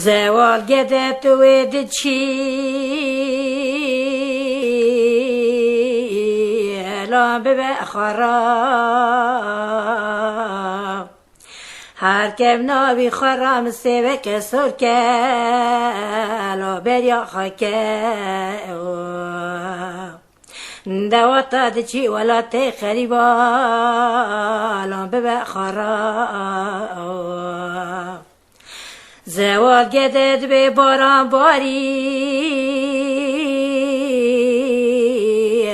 زوال گدت وید چی الان به خراب هر کم نابی خرام سیوه که سر که لا بریا خاکه دواتا دچی ولا تی خریبا الان به خراب زوال گدت به باران باری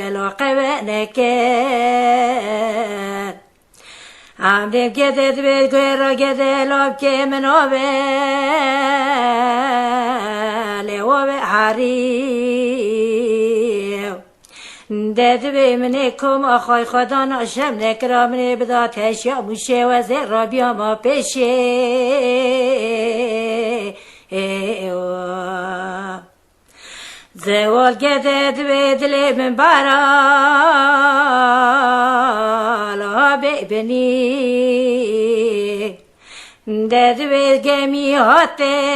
علاقه به نکر عمدم گدت به گویرا گده لاب که منابه لیوا به حریب دد به منه کم آخای خدا ناشم نکرا منه بداد هشیا موشه و زیر را بیا ما پیشه زوال گدد به دل من برالا ببینی دد به گمی هاته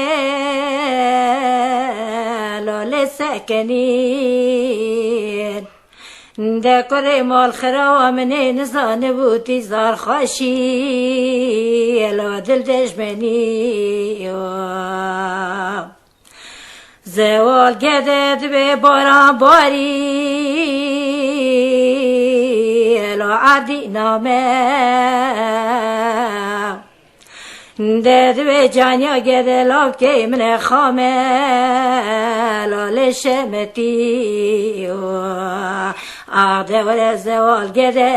لال سکنی دکره مال خرا منه نزانه بودی زار خاشی الا دل دشمنی زوال گدد به باران باری الا عدی نامه دد به جانیا گده لاب که من خامه لال شمتی آده و زوال گده